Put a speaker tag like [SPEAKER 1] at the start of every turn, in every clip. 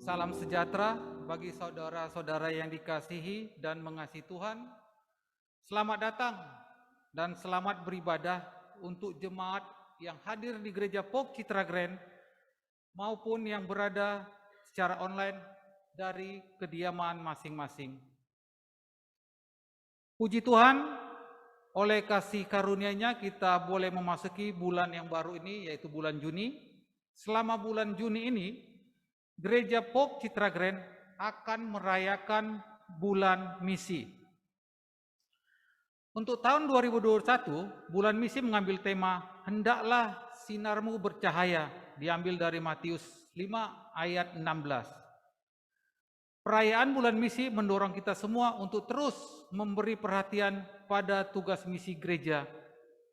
[SPEAKER 1] Salam sejahtera bagi saudara-saudara yang dikasihi dan mengasihi Tuhan. Selamat datang dan selamat beribadah untuk jemaat yang hadir di Gereja POK Citra Grand maupun yang berada secara online dari kediaman masing-masing. Puji Tuhan, oleh kasih karunia-Nya kita boleh memasuki bulan yang baru ini, yaitu bulan Juni. Selama bulan Juni ini, Gereja POK Citra Grand akan merayakan bulan misi. Untuk tahun 2021, bulan misi mengambil tema Hendaklah Sinarmu Bercahaya, diambil dari Matius 5 ayat 16. Perayaan bulan misi mendorong kita semua untuk terus memberi perhatian pada tugas misi gereja,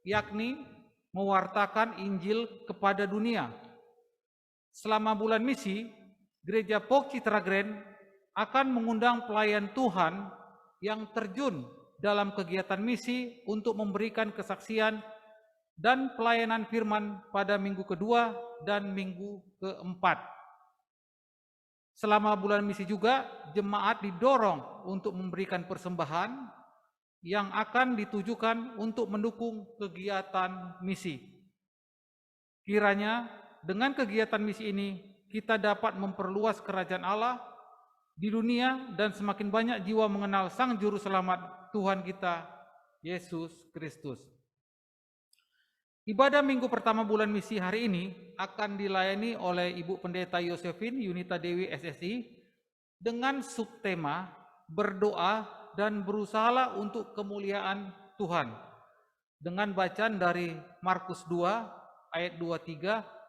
[SPEAKER 1] yakni mewartakan Injil kepada dunia. Selama bulan misi, Gereja POK Citra Grand akan mengundang pelayan Tuhan yang terjun dalam kegiatan misi untuk memberikan kesaksian dan pelayanan firman pada minggu kedua dan minggu keempat. Selama bulan misi juga, jemaat didorong untuk memberikan persembahan yang akan ditujukan untuk mendukung kegiatan misi. Kiranya dengan kegiatan misi ini, kita dapat memperluas kerajaan Allah di dunia dan semakin banyak jiwa mengenal Sang Juru Selamat Tuhan kita, Yesus Kristus. Ibadah minggu pertama bulan misi hari ini akan dilayani oleh Ibu Pendeta Yosefin Yunita Dewi SSI dengan subtema berdoa dan berusahalah untuk kemuliaan Tuhan dengan bacaan dari Markus 2 ayat 23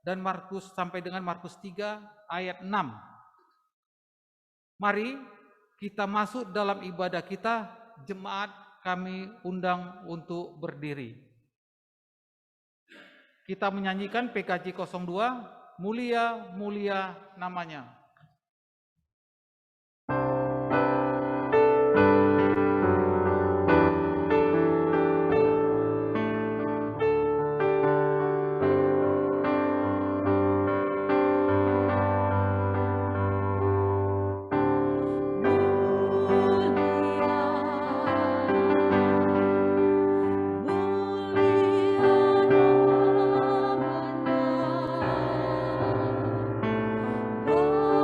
[SPEAKER 1] dan Markus sampai dengan Markus 3 ayat 6. Mari kita masuk dalam ibadah kita. Jemaat kami undang untuk berdiri. Kita menyanyikan PKJ 02, Mulia Mulia Namanya.
[SPEAKER 2] Oh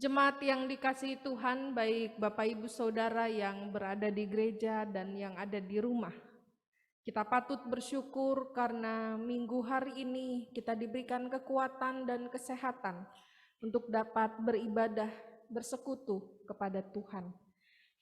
[SPEAKER 2] Jemaat yang dikasihi Tuhan, baik Bapak Ibu Saudara yang berada di gereja dan yang ada di rumah. Kita patut bersyukur karena minggu hari ini kita diberikan kekuatan dan kesehatan untuk dapat beribadah, bersekutu kepada Tuhan.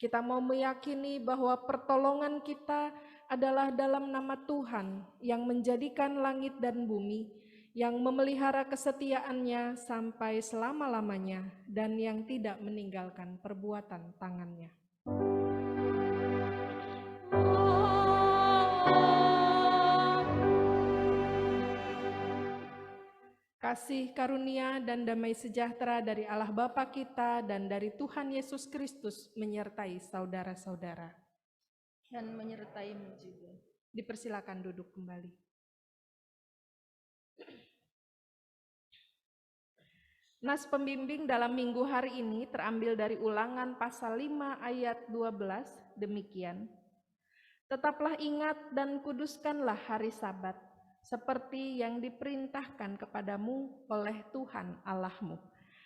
[SPEAKER 2] Kita mau meyakini bahwa pertolongan kita adalah dalam nama Tuhan yang menjadikan langit dan bumi, yang memelihara kesetiaannya sampai selama-lamanya, dan yang tidak meninggalkan perbuatan tangannya. Kasih karunia dan damai sejahtera dari Allah Bapa kita dan dari Tuhan Yesus Kristus menyertai saudara-saudara.
[SPEAKER 3] Dan menyertaimu juga.
[SPEAKER 2] Dipersilakan duduk kembali. Nas pembimbing dalam minggu hari ini terambil dari Ulangan pasal 5 ayat 12, demikian. Tetaplah ingat dan kuduskanlah hari Sabat, seperti yang diperintahkan kepadamu oleh Tuhan Allahmu.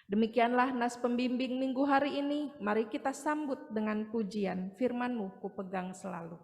[SPEAKER 2] Demikianlah nas pembimbing minggu hari ini. Mari kita sambut dengan pujian, firman-Mu kupegang selalu.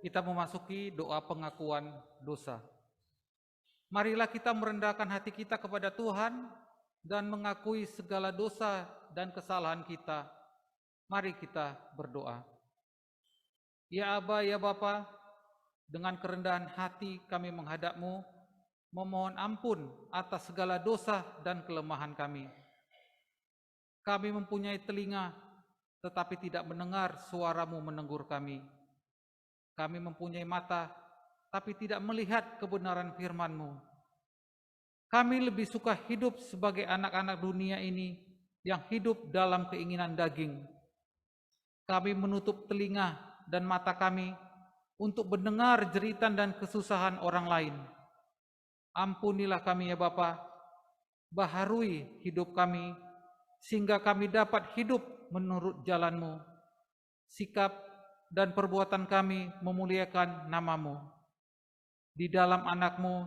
[SPEAKER 1] Kita memasuki doa pengakuan dosa. Marilah kita merendahkan hati kita kepada Tuhan dan mengakui segala dosa dan kesalahan kita. Mari kita berdoa. Ya Aba, ya Bapa, dengan kerendahan hati kami menghadap-Mu, memohon ampun atas segala dosa dan kelemahan kami. Kami mempunyai telinga, tetapi tidak mendengar suara-Mu menegur kami. Kami mempunyai mata, tapi tidak melihat kebenaran firman-Mu. Kami lebih suka hidup sebagai anak-anak dunia ini yang hidup dalam keinginan daging. Kami menutup telinga dan mata kami untuk mendengar jeritan dan kesusahan orang lain. Ampunilah kami ya Bapa, baharui hidup kami, sehingga kami dapat hidup menurut jalan-Mu. Sikap dan perbuatan kami memuliakan nama-Mu. Di dalam anak-Mu,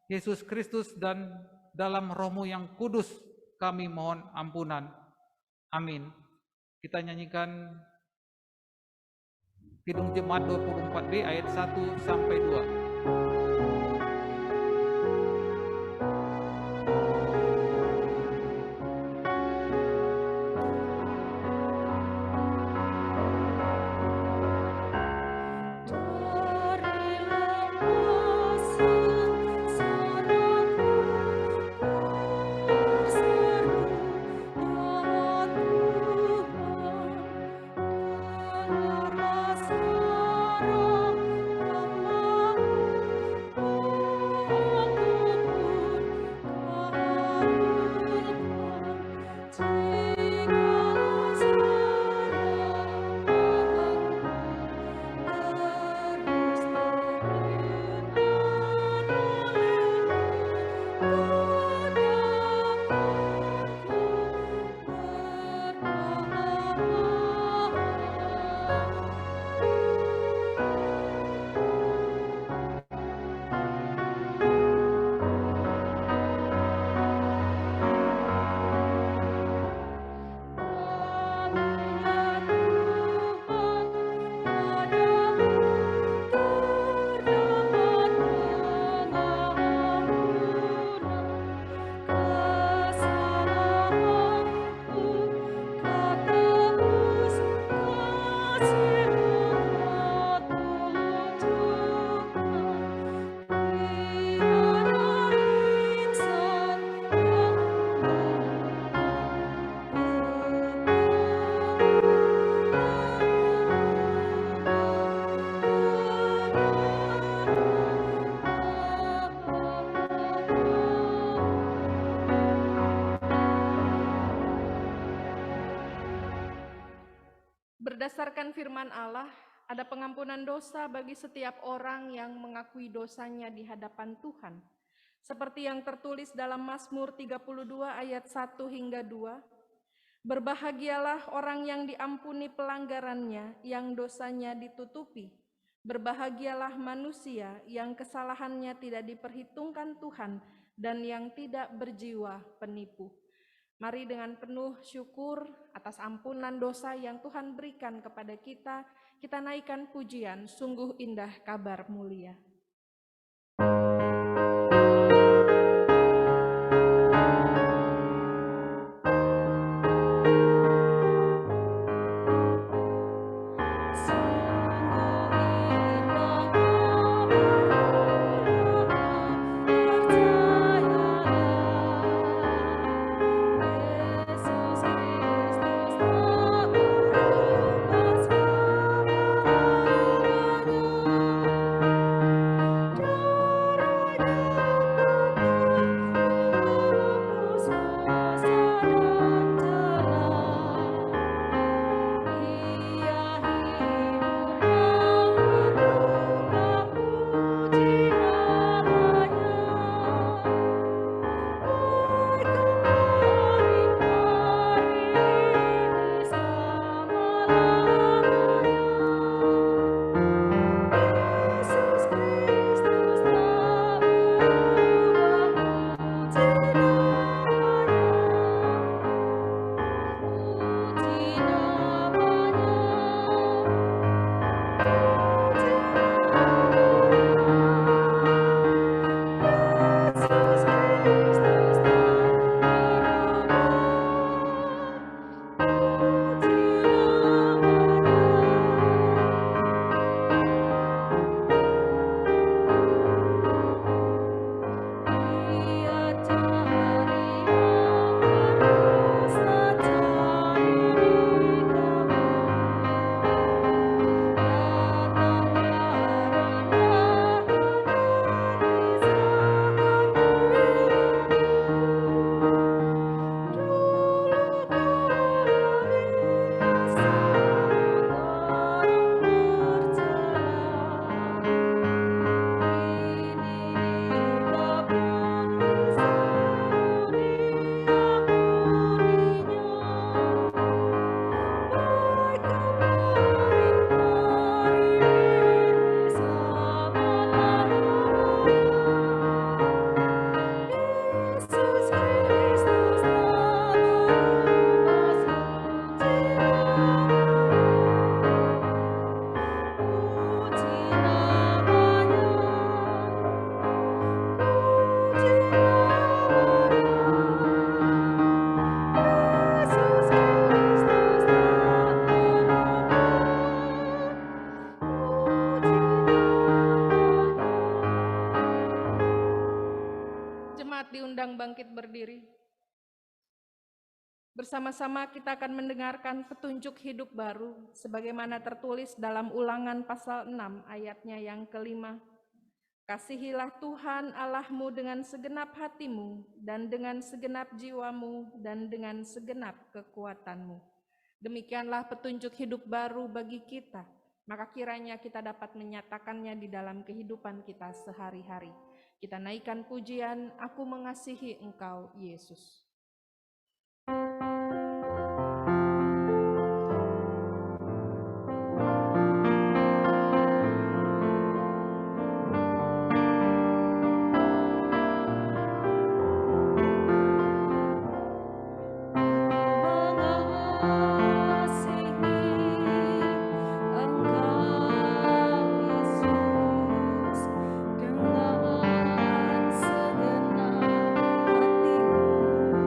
[SPEAKER 1] Yesus Kristus, dan dalam Roh-Mu yang kudus, kami mohon ampunan. Amin. Kita nyanyikan Kidung Jemaat 24B ayat 1 sampai 2.
[SPEAKER 2] Berdasarkan firman Allah, ada pengampunan dosa bagi setiap orang yang mengakui dosanya di hadapan Tuhan. Seperti yang tertulis dalam Mazmur 32 ayat 1 hingga 2. Berbahagialah orang yang diampuni pelanggarannya, yang dosanya ditutupi. Berbahagialah manusia yang kesalahannya tidak diperhitungkan Tuhan dan yang tidak berjiwa penipu. Mari dengan penuh syukur atas ampunan dosa yang Tuhan berikan kepada kita, kita naikkan pujian, sungguh indah kabar mulia. Jemaat diundang bangkit berdiri. Bersama-sama kita akan mendengarkan petunjuk hidup baru sebagaimana tertulis dalam Ulangan pasal 6 ayatnya yang kelima. Kasihilah Tuhan Allahmu dengan segenap hatimu dan dengan segenap jiwamu dan dengan segenap kekuatanmu. Demikianlah petunjuk hidup baru bagi kita, maka kiranya kita dapat menyatakannya di dalam kehidupan kita sehari-hari. Kita naikkan pujian, Aku mengasihi Engkau, Yesus.
[SPEAKER 4] Segenap hatiku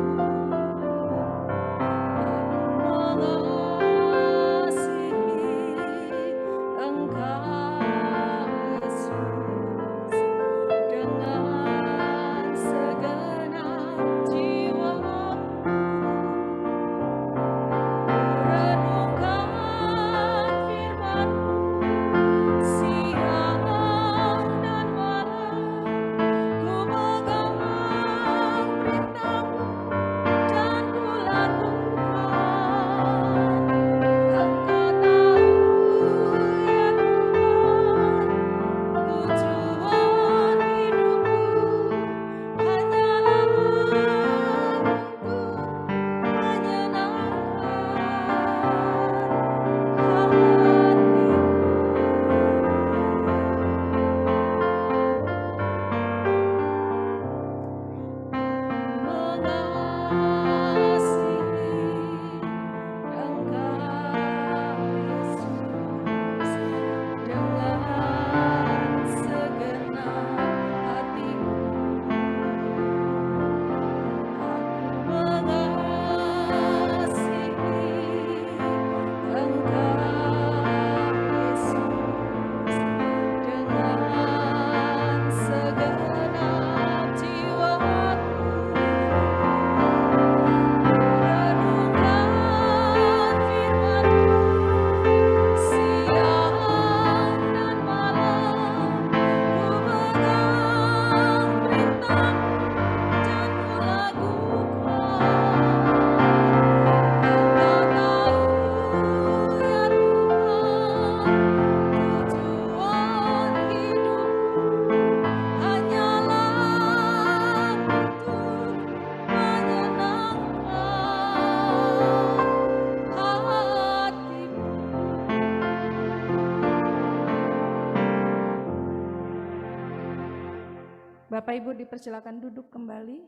[SPEAKER 2] Bapak Ibu dipersilakan duduk kembali.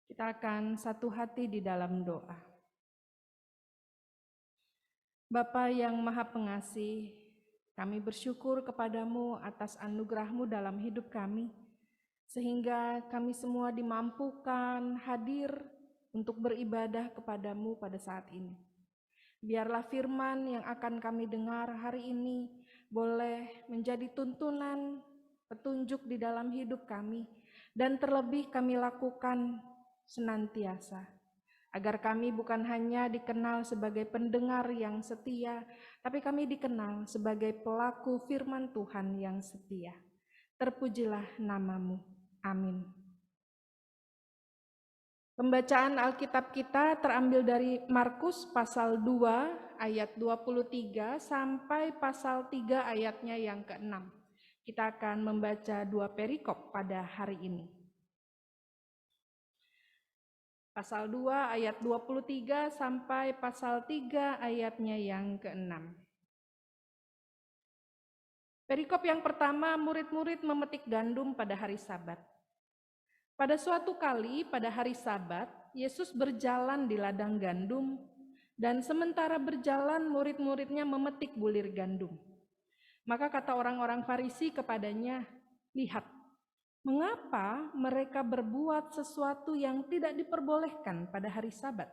[SPEAKER 2] Kita akan satu hati di dalam doa. Bapa yang Maha Pengasih, kami bersyukur kepadamu atas anugerah-Mu dalam hidup kami, sehingga kami semua dimampukan hadir untuk beribadah kepadamu pada saat ini. Biarlah firman yang akan kami dengar hari ini boleh menjadi tuntunan, petunjuk di dalam hidup kami, dan terlebih kami lakukan senantiasa, agar kami bukan hanya dikenal sebagai pendengar yang setia, tapi kami dikenal sebagai pelaku firman Tuhan yang setia. Terpujilah nama-Mu. Amin. Pembacaan Alkitab kita terambil dari Markus pasal 2 ayat 23 sampai pasal 3 ayatnya yang ke-6. Kita akan membaca 2 perikop pada hari ini. Pasal 2 ayat 23 sampai pasal 3 ayatnya yang ke-6. Perikop yang pertama, murid-murid memetik gandum pada hari Sabat. Pada suatu kali pada hari Sabat, Yesus berjalan di ladang gandum, dan sementara berjalan murid-muridnya memetik bulir gandum. Maka kata orang-orang Farisi kepadanya, "Lihat, mengapa mereka berbuat sesuatu yang tidak diperbolehkan pada hari Sabat?"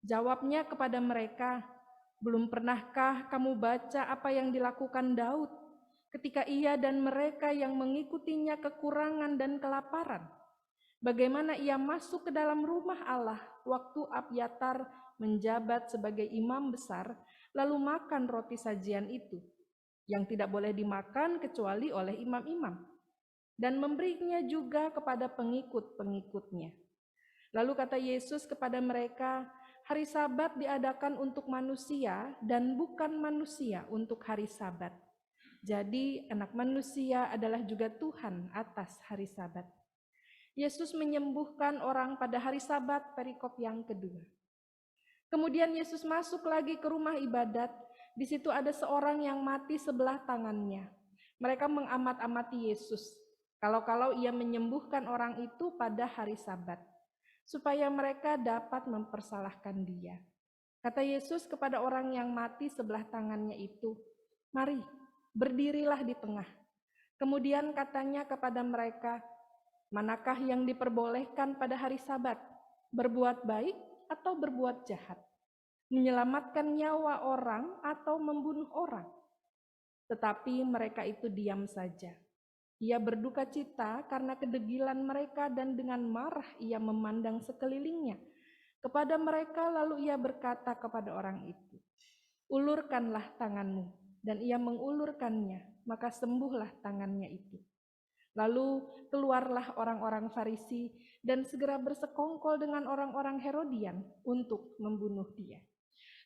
[SPEAKER 2] Jawabnya kepada mereka, "Belum pernahkah kamu baca apa yang dilakukan Daud ketika ia dan mereka yang mengikutinya kekurangan dan kelaparan? Bagaimana ia masuk ke dalam rumah Allah waktu Abyatar menjabat sebagai imam besar, lalu makan roti sajian itu, yang tidak boleh dimakan kecuali oleh imam-imam, dan memberinya juga kepada pengikut-pengikutnya." Lalu kata Yesus kepada mereka, "Hari Sabat diadakan untuk manusia dan bukan manusia untuk hari Sabat. Jadi Anak Manusia adalah juga Tuhan atas hari Sabat." Yesus menyembuhkan orang pada hari Sabat, perikop yang kedua. Kemudian Yesus masuk lagi ke rumah ibadat. Di situ ada seorang yang mati sebelah tangannya. Mereka mengamat-amati Yesus, kalau-kalau ia menyembuhkan orang itu pada hari Sabat, supaya mereka dapat mempersalahkan dia. Kata Yesus kepada orang yang mati sebelah tangannya itu, "Mari, berdirilah di tengah." Kemudian katanya kepada mereka, "Manakah yang diperbolehkan pada hari Sabat? Berbuat baik atau berbuat jahat? Menyelamatkan nyawa orang atau membunuh orang?" Tetapi mereka itu diam saja. Ia berduka cita karena kedegilan mereka, dan dengan marah ia memandang sekelilingnya kepada mereka, lalu ia berkata kepada orang itu, "Ulurkanlah tanganmu." Dan ia mengulurkannya, maka sembuhlah tangannya itu. Lalu keluarlah orang-orang Farisi dan segera bersekongkol dengan orang-orang Herodian untuk membunuh dia.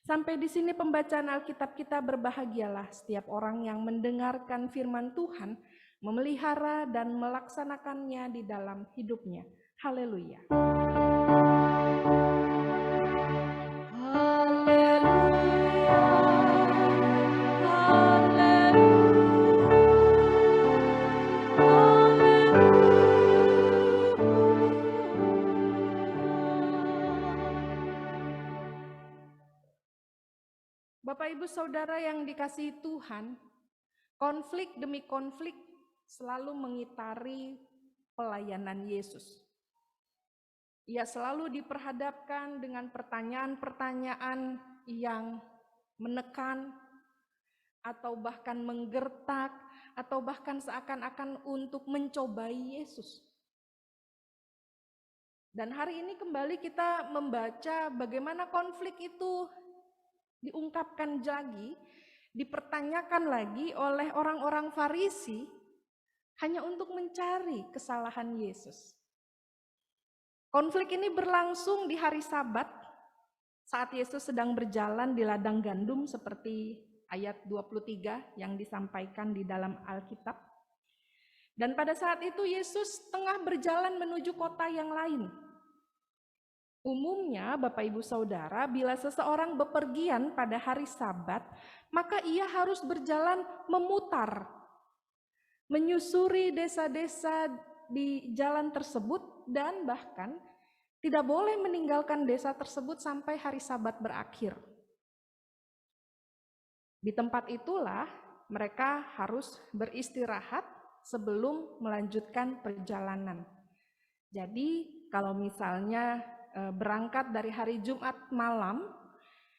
[SPEAKER 2] Sampai di sini pembacaan Alkitab kita. Berbahagialah setiap orang yang mendengarkan firman Tuhan, memelihara dan melaksanakannya di dalam hidupnya. Haleluya. Bapak Ibu Saudara yang dikasihi Tuhan, konflik demi konflik selalu mengitari pelayanan Yesus. Ia selalu diperhadapkan dengan pertanyaan-pertanyaan yang menekan, atau bahkan menggertak, atau bahkan seakan-akan untuk mencobai Yesus. Dan hari ini kembali kita membaca bagaimana konflik itu diungkapkan lagi, dipertanyakan lagi oleh orang-orang Farisi hanya untuk mencari kesalahan Yesus. Konflik ini berlangsung di hari Sabat saat Yesus sedang berjalan di ladang gandum seperti ayat 23 yang disampaikan di dalam Alkitab. Dan pada saat itu Yesus tengah berjalan menuju kota yang lain. Umumnya Bapak Ibu Saudara, bila seseorang bepergian pada hari Sabat, maka ia harus berjalan memutar. menyusuri desa-desa di jalan tersebut, dan bahkan tidak boleh meninggalkan desa tersebut sampai hari Sabat berakhir. Di tempat itulah mereka harus beristirahat sebelum melanjutkan perjalanan. Jadi kalau misalnya berangkat dari hari Jumat malam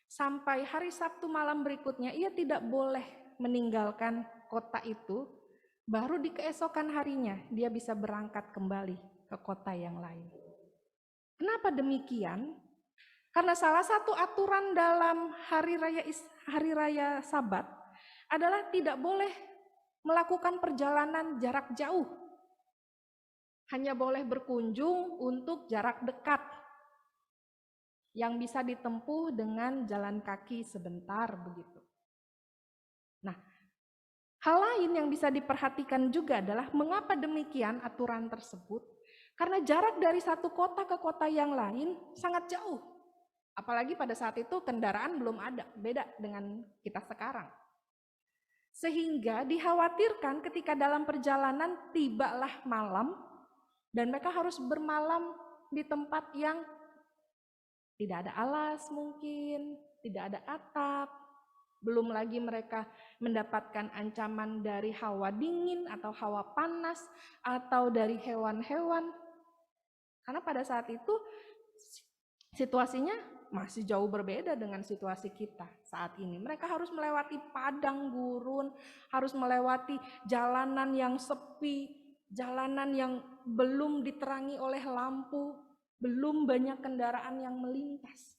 [SPEAKER 2] sampai hari Sabtu malam berikutnya, ia tidak boleh meninggalkan kota itu, baru di keesokan harinya dia bisa berangkat kembali ke kota yang lain. Kenapa demikian? Karena salah satu aturan dalam hari raya Sabat adalah tidak boleh melakukan perjalanan jarak jauh. Hanya boleh berkunjung untuk jarak dekat yang bisa ditempuh dengan jalan kaki sebentar begitu. Nah, hal lain yang bisa diperhatikan juga adalah mengapa demikian aturan tersebut? Karena jarak dari satu kota ke kota yang lain sangat jauh. Apalagi pada saat itu kendaraan belum ada, beda dengan kita sekarang. Sehingga dikhawatirkan ketika dalam perjalanan tibalah malam dan mereka harus bermalam di tempat yang tidak ada alas mungkin, tidak ada atap. Belum lagi mereka mendapatkan ancaman dari hawa dingin atau hawa panas atau dari hewan-hewan. Karena pada saat itu situasinya masih jauh berbeda dengan situasi kita saat ini. Mereka harus melewati padang gurun, harus melewati jalanan yang sepi, jalanan yang belum diterangi oleh lampu, belum banyak kendaraan yang melintas.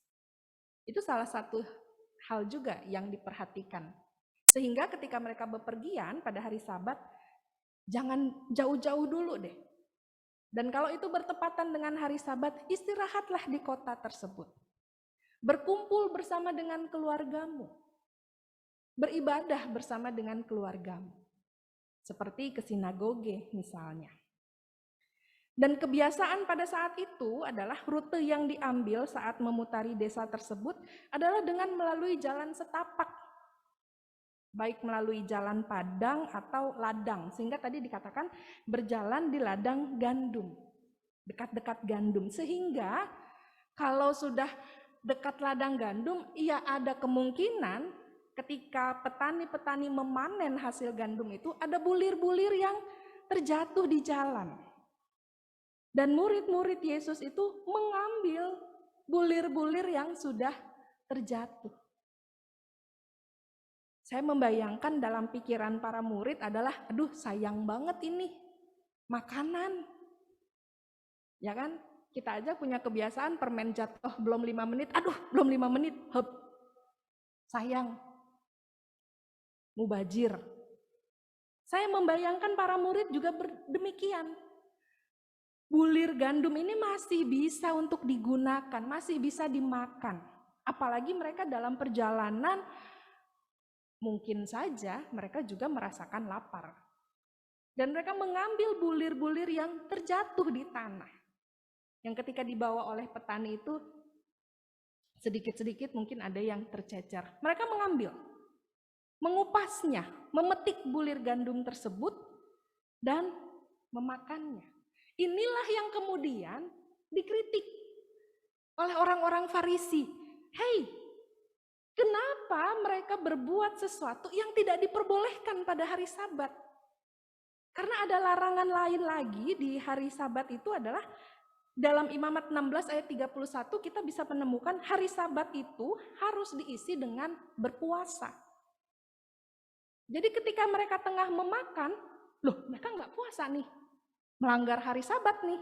[SPEAKER 2] Itu salah satu hal juga yang diperhatikan. Sehingga ketika mereka bepergian pada hari Sabat, jangan jauh-jauh dulu deh. Dan kalau itu bertepatan dengan hari Sabat, istirahatlah di kota tersebut. Berkumpul bersama dengan keluargamu. Beribadah bersama dengan keluargamu. Seperti ke sinagoge misalnya. Dan kebiasaan pada saat itu adalah rute yang diambil saat memutari desa tersebut adalah dengan melalui jalan setapak. Baik melalui jalan padang atau ladang. Sehingga tadi dikatakan berjalan di ladang gandum. Dekat-dekat gandum. Sehingga kalau sudah dekat ladang gandum, ia ada kemungkinan ketika petani-petani memanen hasil gandum itu ada bulir-bulir yang terjatuh di jalan. Dan murid-murid Yesus itu mengambil bulir-bulir yang sudah terjatuh. Saya membayangkan dalam pikiran para murid adalah, aduh sayang banget ini makanan. Ya kan? Kita aja punya kebiasaan permen jatuh belum 5 menit, aduh belum 5 menit, hop, sayang, mubazir. Saya membayangkan para murid juga demikian. Bulir gandum ini masih bisa untuk digunakan, masih bisa dimakan. Apalagi mereka dalam perjalanan, mungkin saja mereka juga merasakan lapar. Dan mereka mengambil bulir-bulir yang terjatuh di tanah. Yang ketika dibawa oleh petani itu sedikit-sedikit mungkin ada yang tercecer. Mereka mengambil, mengupasnya, memetik bulir gandum tersebut dan memakannya. Inilah yang kemudian dikritik oleh orang-orang Farisi. Hei, kenapa mereka berbuat sesuatu yang tidak diperbolehkan pada hari Sabat? Karena ada larangan lain lagi di hari Sabat itu adalah dalam Imamat 16 ayat 31 kita bisa menemukan hari Sabat itu harus diisi dengan berpuasa. Jadi ketika mereka tengah memakan, loh mereka nggak puasa nih, melanggar hari Sabat nih.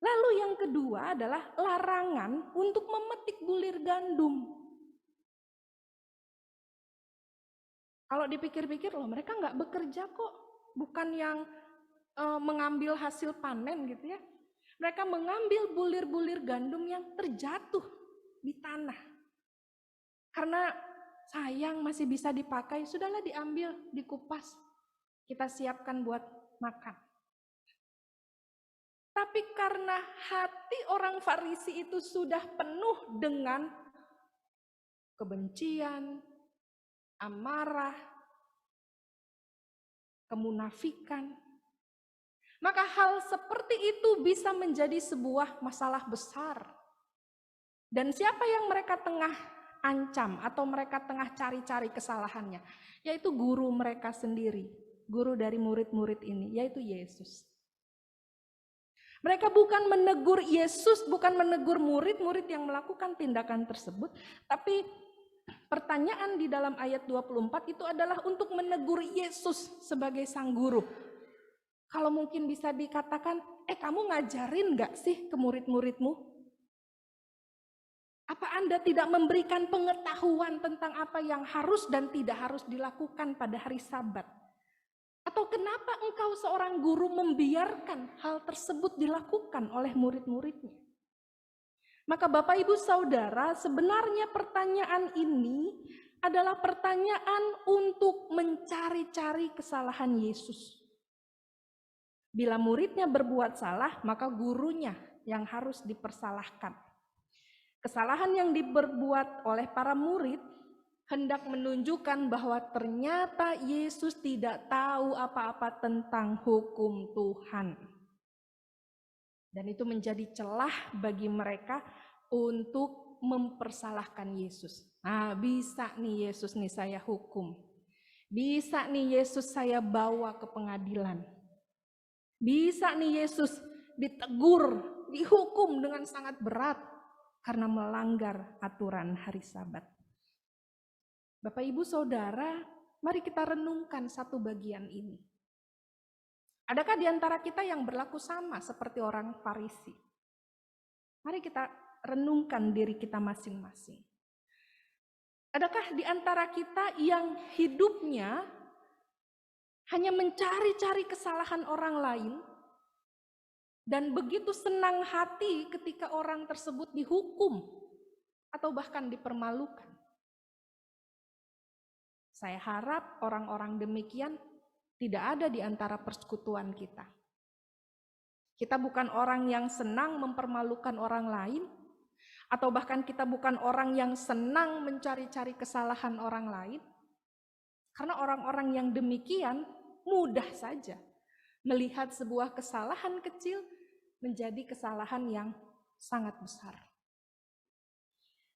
[SPEAKER 2] Lalu yang kedua adalah larangan untuk memetik bulir gandum. Kalau dipikir-pikir, loh mereka nggak bekerja kok, bukan yang mengambil hasil panen gitu ya. Mereka mengambil bulir-bulir gandum yang terjatuh di tanah. Karena sayang masih bisa dipakai, sudahlah diambil, dikupas. Kita siapkan buat makan. Tapi karena hati orang Farisi itu sudah penuh dengan kebencian, amarah, kemunafikan. Maka hal seperti itu bisa menjadi sebuah masalah besar. Dan siapa yang mereka tengah ancam atau mereka tengah cari-cari kesalahannya? Yaitu guru mereka sendiri, guru dari murid-murid ini, yaitu Yesus. Mereka bukan menegur Yesus, bukan menegur murid-murid yang melakukan tindakan tersebut, tapi pertanyaan di dalam ayat 24 itu adalah untuk menegur Yesus sebagai sang guru. Kalau mungkin bisa dikatakan, kamu ngajarin gak sih ke murid-muridmu? Apa Anda tidak memberikan pengetahuan tentang apa yang harus dan tidak harus dilakukan pada hari Sabat? Atau kenapa engkau seorang guru membiarkan hal tersebut dilakukan oleh murid-muridnya? Maka Bapak Ibu Saudara, sebenarnya pertanyaan ini adalah pertanyaan untuk mencari-cari kesalahan Yesus. Bila muridnya berbuat salah, maka gurunya yang harus dipersalahkan. Kesalahan yang diperbuat oleh para murid hendak menunjukkan bahwa ternyata Yesus tidak tahu apa-apa tentang hukum Tuhan. Dan itu menjadi celah bagi mereka untuk mempersalahkan Yesus. Nah, bisa nih Yesus nih saya hukum. Bisa nih Yesus saya bawa ke pengadilan. Bisa nih Yesus ditegur, dihukum dengan sangat berat karena melanggar aturan hari Sabat. Bapak Ibu Saudara, mari kita renungkan satu bagian ini. Adakah di antara kita yang berlaku sama seperti orang Farisi? Mari kita renungkan diri kita masing-masing. Adakah di antara kita yang hidupnya hanya mencari-cari kesalahan orang lain dan begitu senang hati ketika orang tersebut dihukum atau bahkan dipermalukan? Saya harap orang-orang demikian tidak ada di antara persekutuan kita. Kita bukan orang yang senang mempermalukan orang lain, atau bahkan kita bukan orang yang senang mencari-cari kesalahan orang lain. Karena orang-orang yang demikian mudah saja melihat sebuah kesalahan kecil menjadi kesalahan yang sangat besar.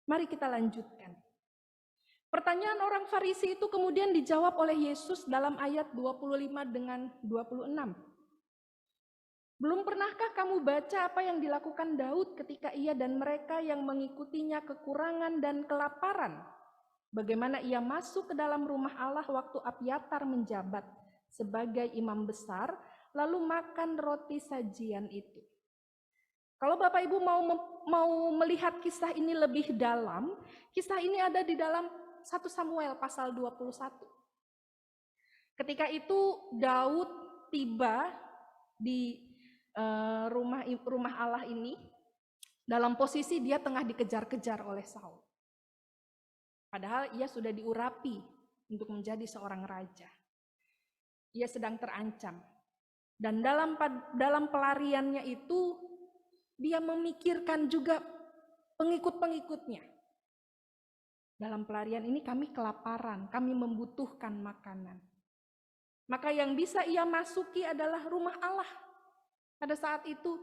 [SPEAKER 2] Mari kita lanjutkan. Pertanyaan orang Farisi itu kemudian dijawab oleh Yesus dalam ayat 25 dengan 26. Belum pernahkah kamu baca apa yang dilakukan Daud ketika ia dan mereka yang mengikutinya kekurangan dan kelaparan? Bagaimana ia masuk ke dalam rumah Allah waktu Abiatar menjabat sebagai imam besar, lalu makan roti sajian itu. Kalau Bapak Ibu mau melihat kisah ini lebih dalam, kisah ini ada di dalam 1 Samuel pasal 21. Ketika itu Daud tiba di rumah Allah ini dalam posisi dia tengah dikejar-kejar oleh Saul. Padahal ia sudah diurapi untuk menjadi seorang raja. Ia sedang terancam. Dan dalam pelariannya itu dia memikirkan juga pengikut-pengikutnya. Dalam pelarian ini kami kelaparan, kami membutuhkan makanan. Maka yang bisa ia masuki adalah rumah Allah pada saat itu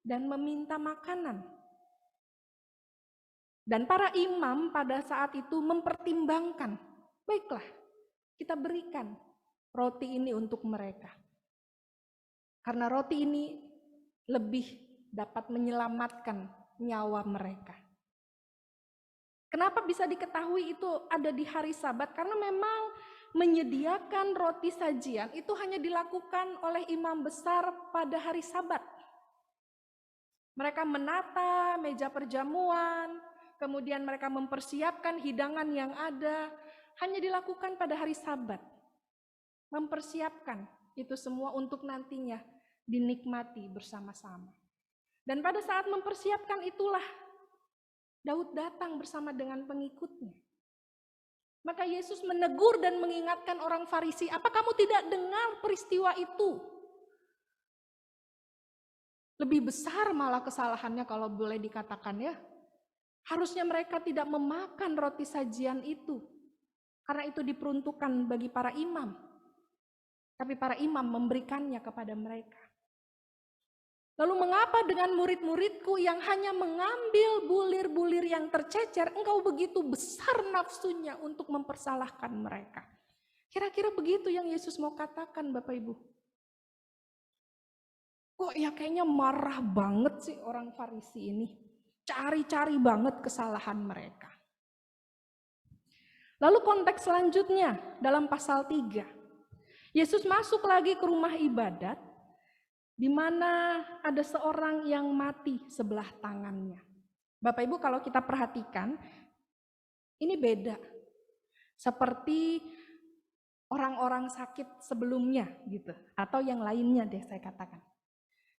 [SPEAKER 2] dan meminta makanan. Dan para imam pada saat itu mempertimbangkan, baiklah kita berikan roti ini untuk mereka. Karena roti ini lebih dapat menyelamatkan nyawa mereka. Kenapa bisa diketahui itu ada di hari Sabat? Karena memang menyediakan roti sajian itu hanya dilakukan oleh imam besar pada hari Sabat. Mereka menata meja perjamuan, kemudian mereka mempersiapkan hidangan yang ada, hanya dilakukan pada hari Sabat. Mempersiapkan itu semua untuk nantinya dinikmati bersama-sama. Dan pada saat mempersiapkan itulah Daud datang bersama dengan pengikutnya. Maka Yesus menegur dan mengingatkan orang Farisi, apa kamu tidak dengar peristiwa itu? Lebih besar malah kesalahannya kalau boleh dikatakan ya. Harusnya mereka tidak memakan roti sajian itu. Karena itu diperuntukkan bagi para imam. tapi para imam memberikannya kepada mereka. Lalu mengapa dengan murid-muridku yang hanya mengambil bulir-bulir yang tercecer, engkau begitu besar nafsunya untuk mempersalahkan mereka? Kira-kira begitu yang Yesus mau katakan, Bapak Ibu. Kok ya kayaknya marah banget sih orang Farisi ini. Cari-cari banget kesalahan mereka. Lalu konteks selanjutnya dalam pasal 3. Yesus masuk lagi ke rumah ibadat, di mana ada seorang yang mati sebelah tangannya. Bapak Ibu kalau kita perhatikan, ini beda. Seperti orang-orang sakit sebelumnya gitu. Atau yang lainnya deh saya katakan.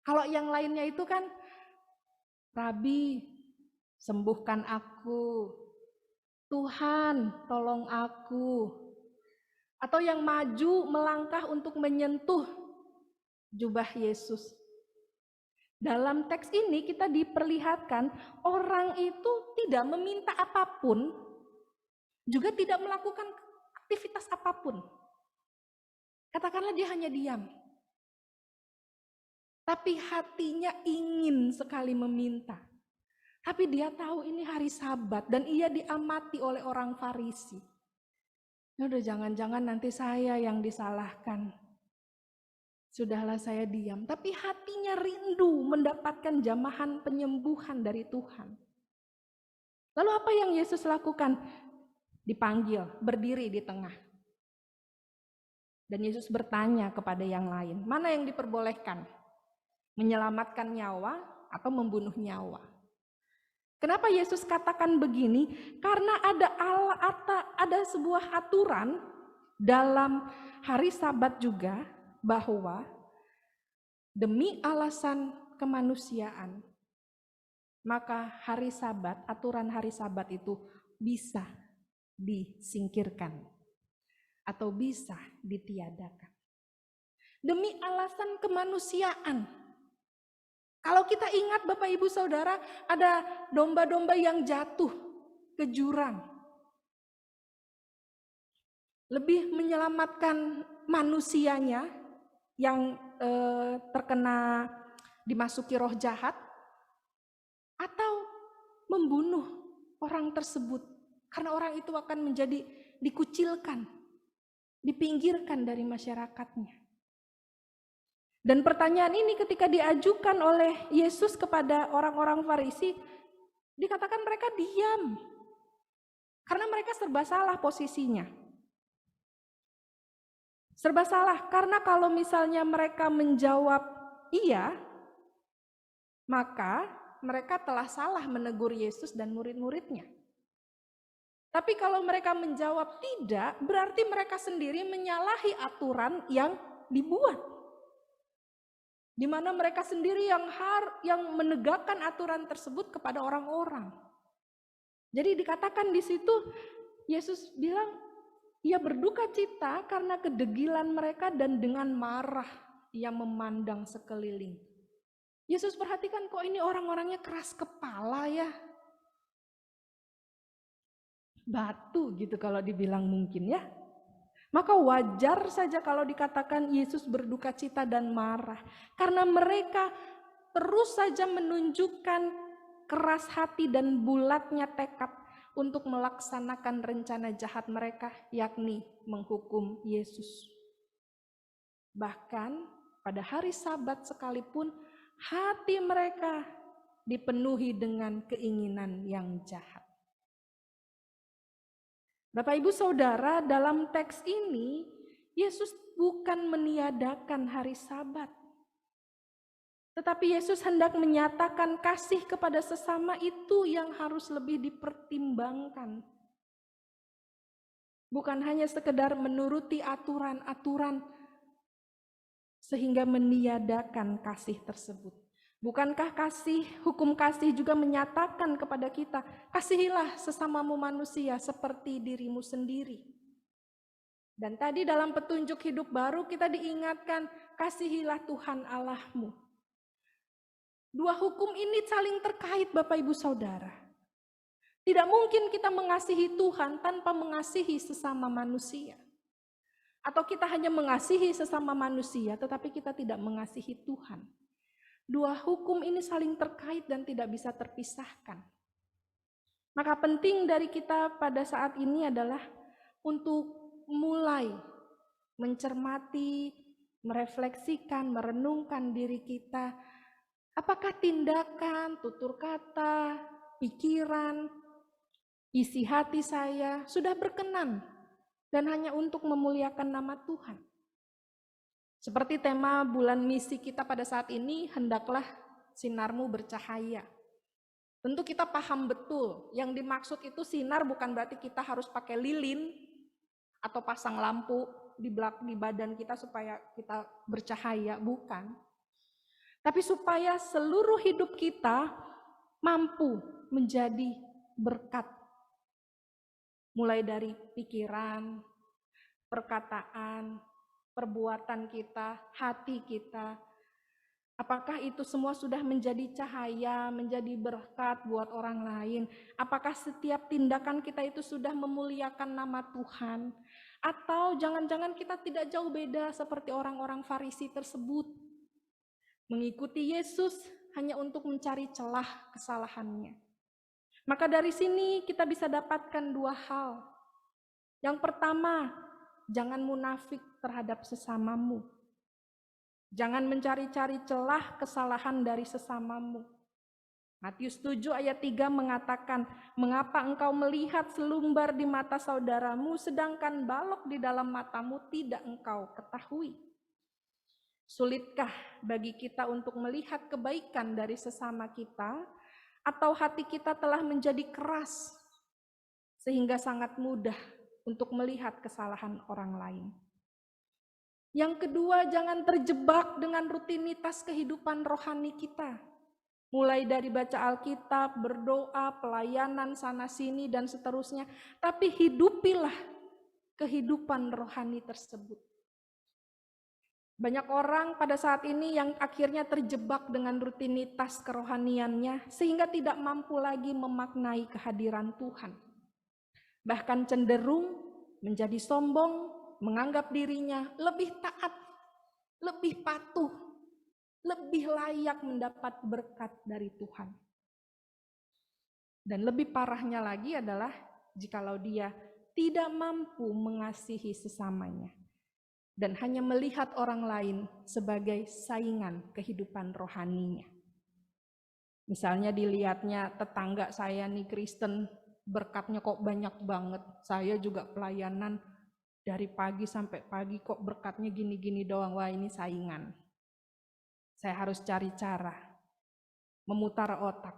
[SPEAKER 2] Kalau yang lainnya itu kan, Rabi sembuhkan aku, Tuhan tolong aku. Atau yang maju melangkah untuk menyentuh jubah Yesus. Dalam teks ini kita diperlihatkan orang itu tidak meminta apapun, juga tidak melakukan aktivitas apapun. Katakanlah dia hanya diam. Tapi hatinya ingin sekali meminta. Tapi dia tahu ini hari Sabat dan ia diamati oleh orang Farisi. Ya udah jangan-jangan nanti saya yang disalahkan. Sudahlah saya diam, tapi hatinya rindu mendapatkan jamahan penyembuhan dari Tuhan. Lalu apa yang Yesus lakukan? Dipanggil, berdiri di tengah. Dan Yesus bertanya kepada yang lain, mana yang diperbolehkan? Menyelamatkan nyawa atau membunuh nyawa? Kenapa Yesus katakan begini? Karena ada sebuah aturan dalam hari Sabat juga, bahwa demi alasan kemanusiaan, maka hari Sabat, aturan hari Sabat itu bisa disingkirkan atau bisa ditiadakan. Demi alasan kemanusiaan. Kalau kita ingat Bapak Ibu Saudara, ada domba-domba yang jatuh ke jurang. Lebih menyelamatkan manusianya yang terkena dimasuki roh jahat, atau membunuh orang tersebut karena orang itu akan menjadi dikucilkan, dipinggirkan dari masyarakatnya. Dan pertanyaan ini ketika diajukan oleh Yesus kepada orang-orang Farisi, dikatakan mereka diam karena mereka serba salah posisinya. Serba salah, karena kalau misalnya mereka menjawab iya, maka mereka telah salah menegur Yesus dan murid-muridnya. Tapi kalau mereka menjawab tidak, berarti mereka sendiri menyalahi aturan yang dibuat. Di mana mereka sendiri yang menegakkan aturan tersebut kepada orang-orang. Jadi dikatakan di situ, Yesus bilang, ia berduka cita karena kedegilan mereka dan dengan marah ia memandang sekeliling. Yesus perhatikan kok ini orang-orangnya keras kepala ya. Batu gitu kalau dibilang mungkin ya. Maka wajar saja kalau dikatakan Yesus berduka cita dan marah. Karena mereka terus saja menunjukkan keras hati dan bulatnya tekad untuk melaksanakan rencana jahat mereka, yakni menghukum Yesus. Bahkan pada hari Sabat sekalipun, hati mereka dipenuhi dengan keinginan yang jahat. Bapak Ibu Saudara, dalam teks ini, Yesus bukan meniadakan hari Sabat. Tetapi Yesus hendak menyatakan kasih kepada sesama itu yang harus lebih dipertimbangkan. Bukan hanya sekedar menuruti aturan-aturan sehingga meniadakan kasih tersebut. Bukankah hukum kasih juga menyatakan kepada kita, kasihilah sesamamu manusia seperti dirimu sendiri. Dan tadi dalam petunjuk hidup baru kita diingatkan, kasihilah Tuhan Allahmu. Dua hukum ini saling terkait Bapak Ibu Saudara. Tidak mungkin kita mengasihi Tuhan tanpa mengasihi sesama manusia. Atau kita hanya mengasihi sesama manusia, tetapi kita tidak mengasihi Tuhan. Dua hukum ini saling terkait dan tidak bisa terpisahkan. Maka penting dari kita pada saat ini adalah untuk mulai mencermati, merefleksikan, merenungkan diri kita. Apakah tindakan, tutur kata, pikiran, isi hati saya sudah berkenan dan hanya untuk memuliakan nama Tuhan. Seperti tema bulan misi kita pada saat ini, hendaklah sinarmu bercahaya. Tentu kita paham betul, yang dimaksud itu sinar bukan berarti kita harus pakai lilin atau pasang lampu di badan kita supaya kita bercahaya, bukan. Tapi supaya seluruh hidup kita mampu menjadi berkat. Mulai dari pikiran, perkataan, perbuatan kita, hati kita. Apakah itu semua sudah menjadi cahaya, menjadi berkat buat orang lain? Apakah setiap tindakan kita itu sudah memuliakan nama Tuhan? Atau jangan-jangan kita tidak jauh beda seperti orang-orang Farisi tersebut? Mengikuti Yesus hanya untuk mencari celah kesalahannya. Maka dari sini kita bisa dapatkan dua hal. Yang pertama, jangan munafik terhadap sesamamu. Jangan mencari-cari celah kesalahan dari sesamamu. Matius 7 ayat 3 mengatakan, mengapa engkau melihat selumbar di mata saudaramu, sedangkan balok di dalam matamu tidak engkau ketahui? Sulitkah bagi kita untuk melihat kebaikan dari sesama kita, atau hati kita telah menjadi keras, sehingga sangat mudah untuk melihat kesalahan orang lain? Yang kedua, jangan terjebak dengan rutinitas kehidupan rohani kita. Mulai dari baca Alkitab, berdoa, pelayanan sana-sini, dan seterusnya. Tapi hidupilah kehidupan rohani tersebut. Banyak orang pada saat ini yang akhirnya terjebak dengan rutinitas kerohaniannya, sehingga tidak mampu lagi memaknai kehadiran Tuhan. Bahkan cenderung menjadi sombong, menganggap dirinya lebih taat, lebih patuh, lebih layak mendapat berkat dari Tuhan. Dan lebih parahnya lagi adalah jikalau dia tidak mampu mengasihi sesamanya dan hanya melihat orang lain sebagai saingan kehidupan rohaninya. Misalnya dilihatnya tetangga saya nih Kristen, berkatnya kok banyak banget, saya juga pelayanan dari pagi sampai pagi kok berkatnya gini-gini doang, wah ini saingan. Saya harus cari cara, memutar otak.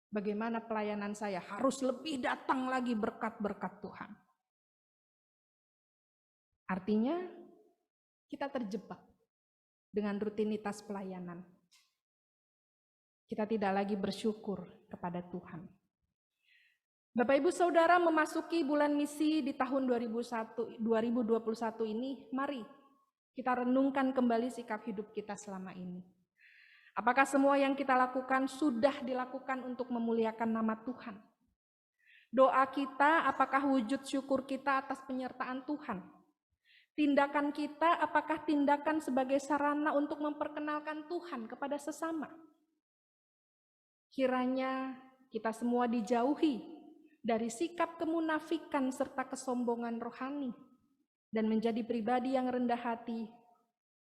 [SPEAKER 2] Bagaimana pelayanan saya harus lebih datang lagi berkat-berkat Tuhan. Artinya kita terjebak dengan rutinitas pelayanan. Kita tidak lagi bersyukur kepada Tuhan. Bapak Ibu Saudara, memasuki bulan misi di tahun 2021 ini, mari kita renungkan kembali sikap hidup kita selama ini. Apakah semua yang kita lakukan sudah dilakukan untuk memuliakan nama Tuhan? Doa kita, apakah wujud syukur kita atas penyertaan Tuhan? Tindakan kita, apakah tindakan sebagai sarana untuk memperkenalkan Tuhan kepada sesama? Kiranya kita semua dijauhi dari sikap kemunafikan serta kesombongan rohani dan menjadi pribadi yang rendah hati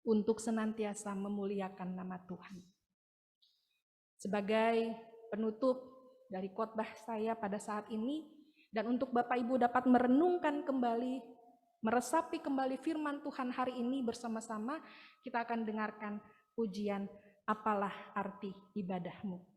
[SPEAKER 2] untuk senantiasa memuliakan nama Tuhan. Sebagai penutup dari khotbah saya pada saat ini, dan untuk Bapak Ibu dapat merenungkan kembali, meresapi kembali firman Tuhan hari ini bersama-sama, kita akan dengarkan pujian Apalah Arti Ibadahmu.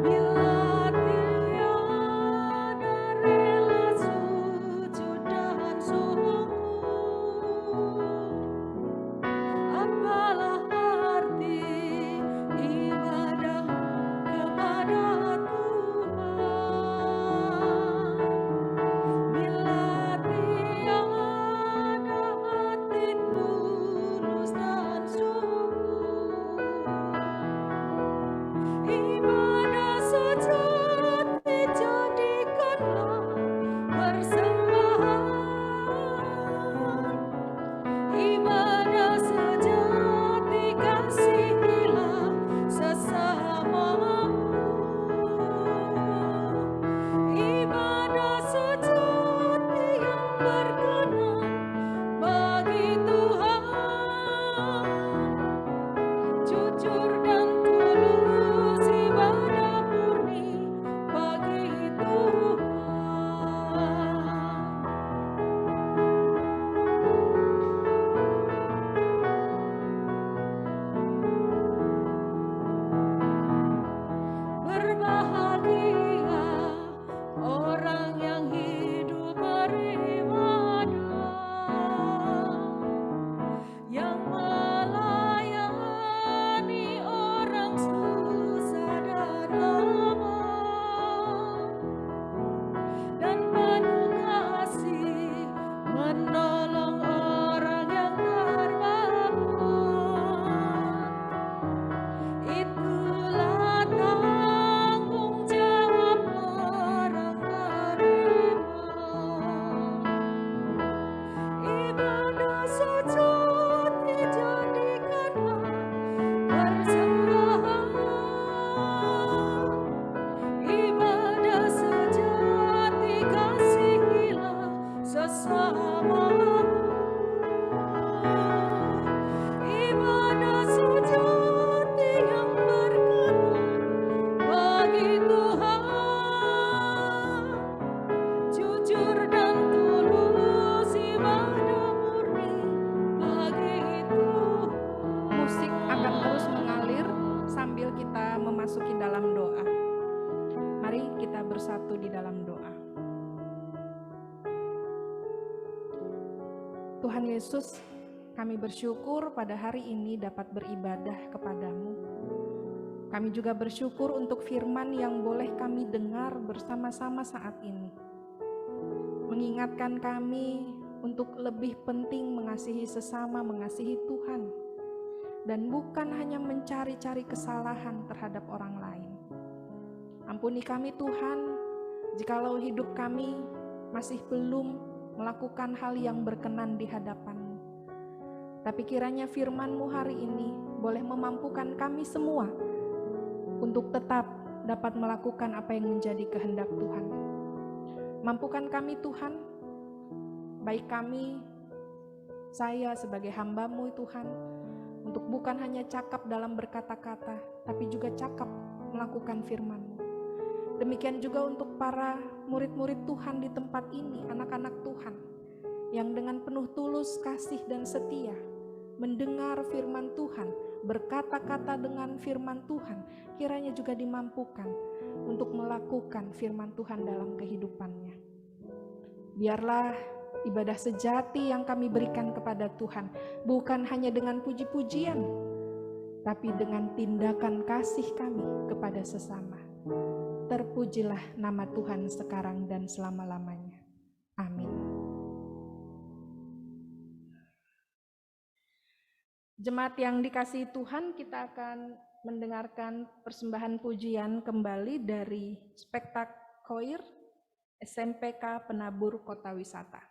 [SPEAKER 4] Bila dia
[SPEAKER 3] menolong orang yang terbangun. Itulah tanggung jawab orang beriman. Ibadah sujud dijadikan persembahan. Ibadah sejati kasihilah sesamamu. Ibadah sejati yang berkenan bagi Tuhan. Jujur dan tulus ibadah murni bagi Tuhan.
[SPEAKER 2] Musik akan terus mengalir sambil kita memasuki dalam doa. Mari kita bersatu di dalam doa. Tuhan Yesus, kami bersyukur pada hari ini dapat beribadah kepadamu. Kami juga bersyukur untuk firman yang boleh kami dengar bersama-sama saat ini. Mengingatkan kami untuk lebih penting mengasihi sesama, mengasihi Tuhan. Dan bukan hanya mencari-cari kesalahan terhadap orang lain. Ampuni kami Tuhan, jikalau hidup kami masih belum melakukan hal yang berkenan di hadapan-Mu. Tapi kiranya firman-Mu hari ini boleh memampukan kami semua untuk tetap dapat melakukan apa yang menjadi kehendak Tuhan. Mampukan kami Tuhan, baik kami, saya sebagai hamba-Mu Tuhan, untuk bukan hanya cakap dalam berkata-kata, tapi juga cakap melakukan firman-Mu. Demikian juga untuk para murid-murid Tuhan di tempat ini, anak-anak Tuhan, yang dengan penuh tulus, kasih, dan setia, mendengar firman Tuhan, berkata-kata dengan firman Tuhan, kiranya juga dimampukan untuk melakukan firman Tuhan dalam kehidupannya. Biarlah ibadah sejati yang kami berikan kepada Tuhan bukan hanya dengan puji-pujian, tapi dengan tindakan kasih kami kepada sesama. Terpujilah nama Tuhan sekarang dan selama-lamanya. Amin. Jemaat yang dikasihi Tuhan, kita akan mendengarkan persembahan pujian kembali dari Spektak Choir SMPK Penabur Kota Wisata.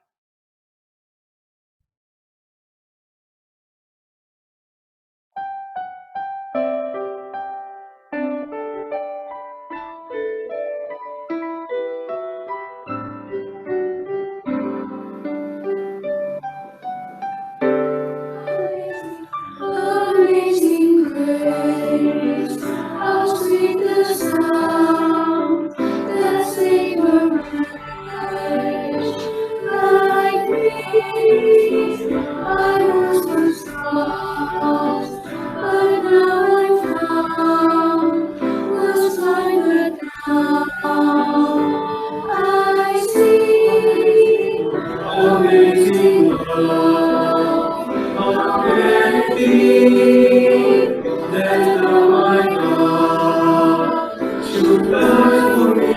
[SPEAKER 4] Amazing grace, how sweet the sound that saved a wretch like me. I was once lost, but now I'm found, was blind but now I see. Amazing love, how can it be that now my God should die for me?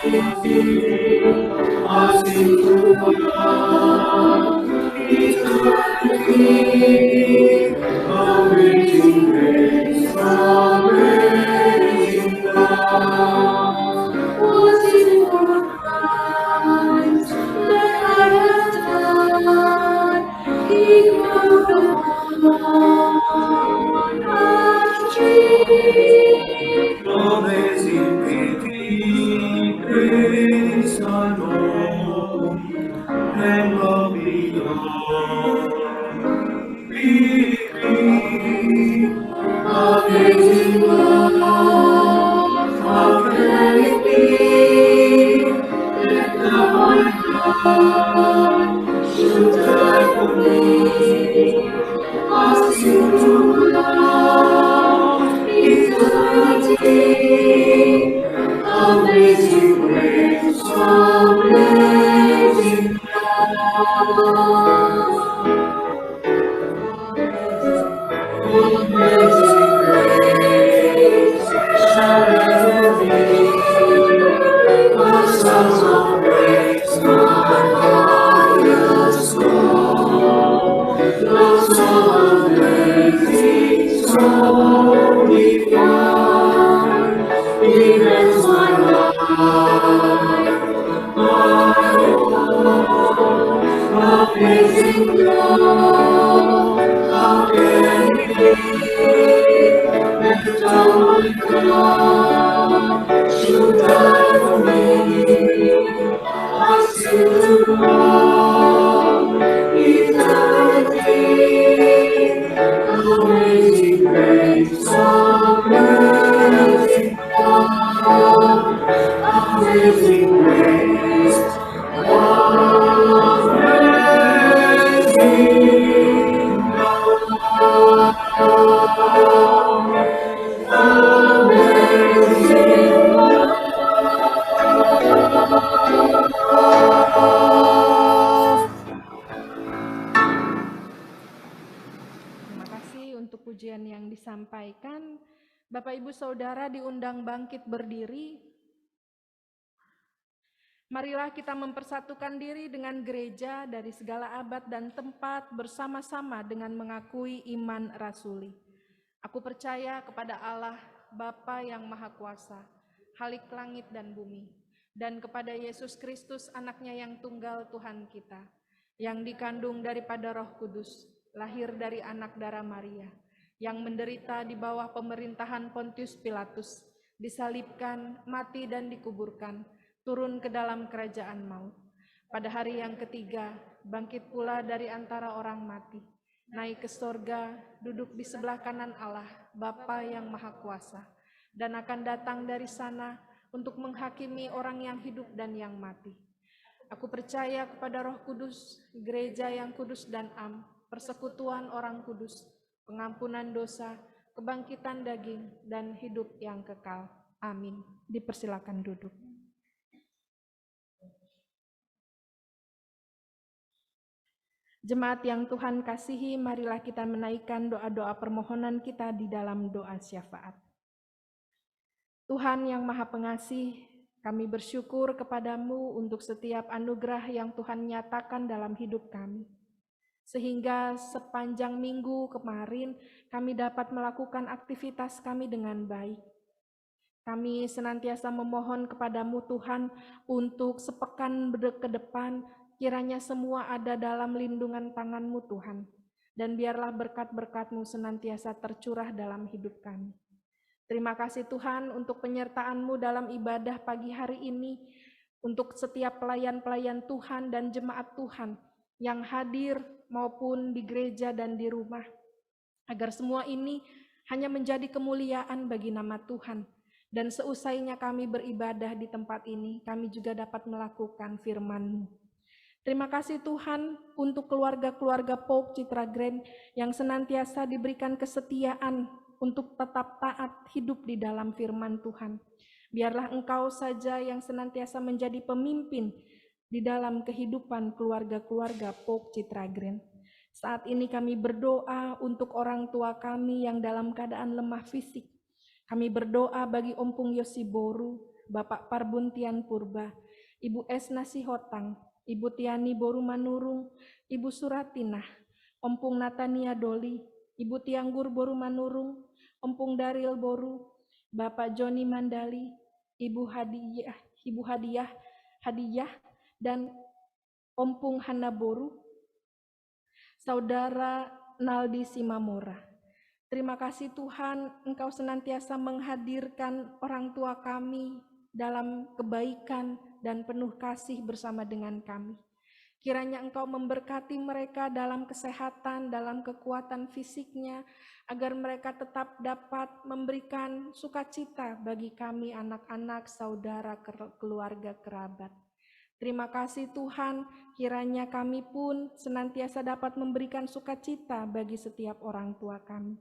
[SPEAKER 4] I sing to God eternity. Amazing grace, amazing love. Was it for crimes that I have done? He grew upon a tree. Amazing pity, grace unknown, and love beyond belief. Amazing love, how can it be that now my God should die for me? I sing to God eternity. Amazing grace, amazing love. Amazing grace, shall ever be the sons of grace, my highest goal. Amazing love, how can it be that only God should die for me? I still love eternity. Amazing grace, amazing love, amazing grace, amazing
[SPEAKER 2] Terima kasih untuk pujian yang disampaikan. Bapak Ibu Saudara diundang bangkit berdiri. Marilah kita mempersatukan diri dengan gereja dari segala abad dan tempat bersama-sama dengan mengakui iman rasuli. Aku percaya kepada Allah, Bapa yang Maha Kuasa, Khalik langit dan bumi, dan kepada Yesus Kristus, anaknya yang tunggal Tuhan kita, yang dikandung daripada Roh Kudus, lahir dari anak darah Maria, yang menderita di bawah pemerintahan Pontius Pilatus, disalibkan, mati dan dikuburkan, turun ke dalam kerajaan maut. Pada hari yang ketiga, bangkit pula dari antara orang mati, naik ke sorga, duduk di sebelah kanan Allah, Bapa yang Maha Kuasa, dan akan datang dari sana untuk menghakimi orang yang hidup dan yang mati. Aku percaya kepada Roh Kudus, gereja yang kudus dan am, persekutuan orang kudus, pengampunan dosa, kebangkitan daging, dan hidup yang kekal. Amin. Dipersilakan duduk. Jemaat yang Tuhan kasihi, marilah kita menaikkan doa-doa permohonan kita di dalam doa syafaat. Tuhan yang Maha Pengasih, kami bersyukur kepadamu untuk setiap anugerah yang Tuhan nyatakan dalam hidup kami. Sehingga sepanjang minggu kemarin kami dapat melakukan aktivitas kami dengan baik. Kami senantiasa memohon kepadamu Tuhan untuk sepekan ke depan, kiranya semua ada dalam lindungan tangan-Mu Tuhan, dan biarlah berkat-berkat-Mu senantiasa tercurah dalam hidup kami. Terima kasih Tuhan untuk penyertaan-Mu dalam ibadah pagi hari ini, untuk setiap pelayan-pelayan Tuhan dan jemaat Tuhan yang hadir maupun di gereja dan di rumah, agar semua ini hanya menjadi kemuliaan bagi nama Tuhan. Dan seusainya kami beribadah di tempat ini, kami juga dapat melakukan firman-Mu. Terima kasih Tuhan untuk keluarga-keluarga Pauk Citra Grand yang senantiasa diberikan kesetiaan untuk tetap taat hidup di dalam firman Tuhan. Biarlah Engkau saja yang senantiasa menjadi pemimpin di dalam kehidupan keluarga-keluarga Pauk Citra Grand. Saat ini kami berdoa untuk orang tua kami yang dalam keadaan lemah fisik. Kami berdoa bagi Ompung Yosiboru, Bapak Parbuntian Purba, Ibu Esna Sihotang, Ibu Tiani Boru Manurung, Ibu Suratinah, Ompung Natania Doli, Ibu Tianggur Boru Manurung, Ompung Daril Boru, Bapak Joni Mandali, Ibu Hadiah, dan Ompung Hana Boru, Saudara Naldi Simamora. Terima kasih Tuhan, Engkau senantiasa menghadirkan orang tua kami dalam kebaikan dan penuh kasih bersama dengan kami. Kiranya Engkau memberkati mereka dalam kesehatan, dalam kekuatan fisiknya, agar mereka tetap dapat memberikan sukacita bagi kami anak-anak, saudara, keluarga, kerabat. Terima kasih Tuhan, kiranya kami pun senantiasa dapat memberikan sukacita bagi setiap orang tua kami.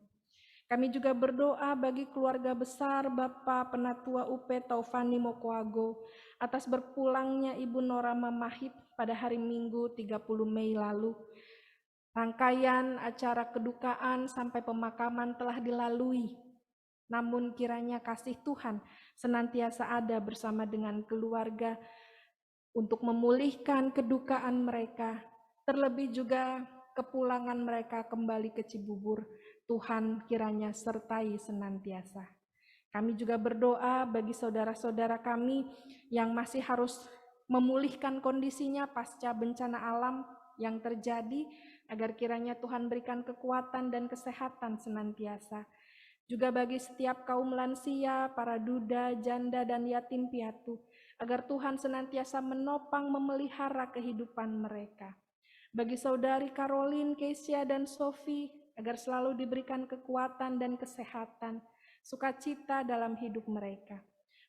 [SPEAKER 2] Kami juga berdoa bagi keluarga besar Bapak Penatua UP Taufani Mokoago atas berpulangnya Ibu Nora Mamahit pada hari Minggu 30 Mei lalu. Rangkaian acara kedukaan sampai pemakaman telah dilalui. Namun kiranya kasih Tuhan senantiasa ada bersama dengan keluarga untuk memulihkan kedukaan mereka, terlebih juga kepulangan mereka kembali ke Cibubur. Tuhan kiranya sertai senantiasa. Kami juga berdoa bagi saudara-saudara kami yang masih harus memulihkan kondisinya pasca bencana alam. yang terjadi, agar kiranya Tuhan berikan kekuatan dan kesehatan senantiasa. Juga bagi setiap kaum lansia, para duda, janda, dan yatim piatu, agar Tuhan senantiasa menopang memelihara kehidupan mereka. Bagi saudari Caroline, Keisha, dan Sophie, agar selalu diberikan kekuatan dan kesehatan, sukacita dalam hidup mereka.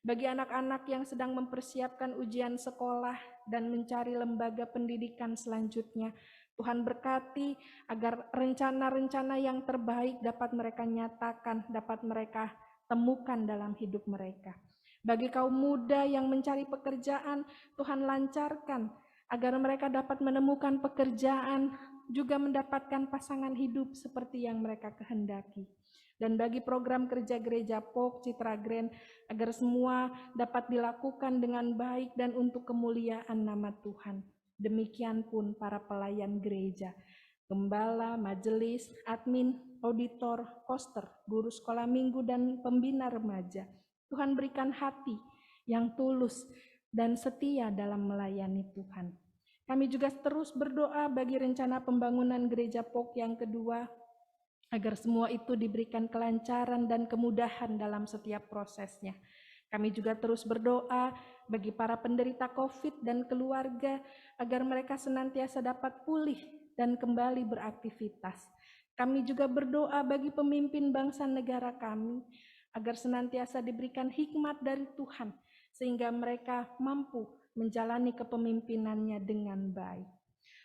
[SPEAKER 2] Bagi anak-anak yang sedang mempersiapkan ujian sekolah dan mencari lembaga pendidikan selanjutnya, Tuhan berkati agar rencana-rencana yang terbaik dapat mereka nyatakan, dapat mereka temukan dalam hidup mereka. Bagi kaum muda yang mencari pekerjaan, Tuhan lancarkan agar mereka dapat menemukan pekerjaan, juga mendapatkan pasangan hidup seperti yang mereka kehendaki. Dan bagi program kerja gereja POK Citra Grand, agar semua dapat dilakukan dengan baik dan untuk kemuliaan nama Tuhan. Demikian pun para pelayan gereja, gembala, majelis, admin, auditor, koster, guru sekolah minggu, dan pembina remaja. Tuhan berikan hati yang tulus dan setia dalam melayani Tuhan. Kami juga terus berdoa bagi rencana pembangunan gereja POK yang kedua, agar semua itu diberikan kelancaran dan kemudahan dalam setiap prosesnya. Kami juga terus berdoa bagi para penderita COVID dan keluarga, agar mereka senantiasa dapat pulih dan kembali beraktivitas. Kami juga berdoa bagi pemimpin bangsa negara kami, agar senantiasa diberikan hikmat dari Tuhan, sehingga mereka mampu menjalani kepemimpinannya dengan baik.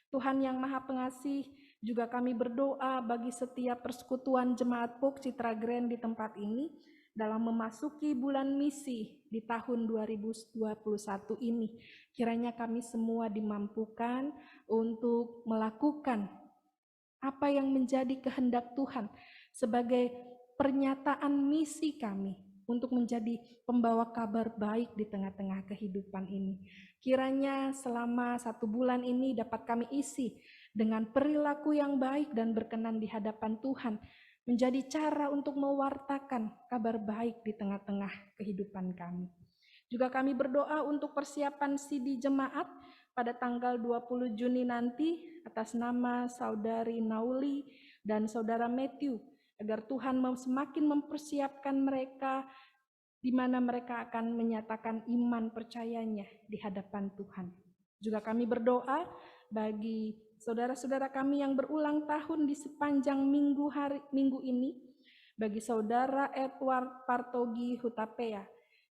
[SPEAKER 2] Tuhan yang Maha Pengasih, juga kami berdoa bagi setiap persekutuan jemaat POK Citra Grand di tempat ini dalam memasuki bulan misi di tahun 2021 ini. Kiranya kami semua dimampukan untuk melakukan apa yang menjadi kehendak Tuhan sebagai pernyataan misi kami untuk menjadi pembawa kabar baik di tengah-tengah kehidupan ini. Kiranya selama 1 bulan ini dapat kami isi dengan perilaku yang baik dan berkenan di hadapan Tuhan, menjadi cara untuk mewartakan kabar baik di tengah-tengah kehidupan kami. Juga kami berdoa untuk persiapan CD jemaat pada tanggal 20 Juni nanti atas nama Saudari Nauli dan Saudara Matthew, agar Tuhan semakin mempersiapkan mereka di mana mereka akan menyatakan iman percayanya di hadapan Tuhan. Juga kami berdoa bagi saudara-saudara kami yang berulang tahun di sepanjang minggu ini, bagi Saudara Edward Partogi Hutapea,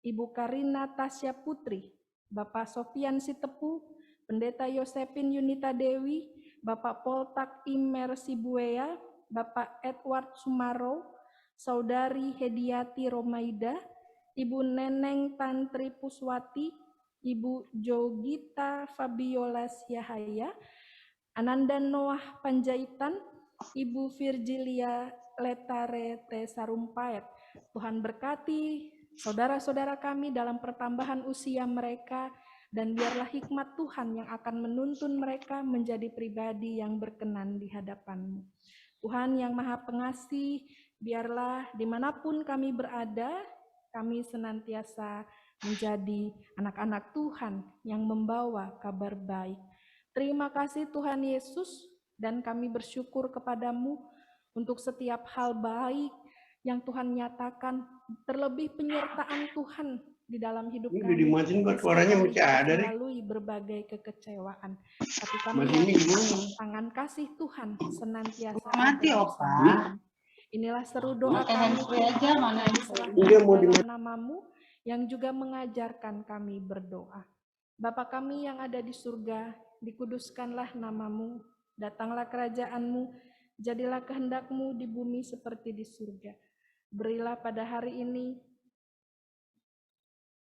[SPEAKER 2] Ibu Karina Tasya Putri, Bapak Sofian Sitepu, Pendeta Yosepin Yunita Dewi, Bapak Poltak Imer Sibuea, Bapak Edward Sumaro, Saudari Hediati Romaida, Ibu Neneng Tantri Puswati, Ibu Jogita Fabiola Yahaya, Ananda Noah Panjaitan, Ibu Virgilia Letare T. Sarumpait. Tuhan berkati saudara-saudara kami dalam pertambahan usia mereka, dan biarlah hikmat Tuhan yang akan menuntun mereka menjadi pribadi yang berkenan di hadapan-Mu. Tuhan yang Maha Pengasih, biarlah dimanapun kami berada, kami senantiasa menjadi anak-anak Tuhan yang membawa kabar baik. Terima kasih Tuhan Yesus, dan kami bersyukur kepadamu untuk setiap hal baik yang Tuhan nyatakan, terlebih penyertaan Tuhan di dalam hidup
[SPEAKER 5] Ini udah
[SPEAKER 2] kami.
[SPEAKER 5] dimatiin kok
[SPEAKER 2] Meski
[SPEAKER 5] suaranya
[SPEAKER 2] kami
[SPEAKER 5] masih
[SPEAKER 2] harus
[SPEAKER 5] ada nih.
[SPEAKER 2] melalui berbagai kekecewaan, tapi kami
[SPEAKER 5] Mas ini
[SPEAKER 2] yakin
[SPEAKER 5] gimana?
[SPEAKER 2] tangan kasih Tuhan senantiasa
[SPEAKER 6] Mati,
[SPEAKER 2] ada
[SPEAKER 6] Opa.
[SPEAKER 2] bersama kami. Inilah seru doa
[SPEAKER 6] Pakai
[SPEAKER 2] kami
[SPEAKER 6] handsfree aja,
[SPEAKER 2] Tuhan,
[SPEAKER 6] mana
[SPEAKER 2] kami
[SPEAKER 6] handsfree?
[SPEAKER 2] serahkan
[SPEAKER 5] Dia mau
[SPEAKER 2] dalam
[SPEAKER 5] dimatikan.
[SPEAKER 2] nama-Mu yang juga mengajarkan kami berdoa. Bapa kami yang ada di surga, dikuduskanlah nama-Mu, datanglah kerajaan-Mu, jadilah kehendak-Mu di bumi seperti di surga. Berilah pada hari ini,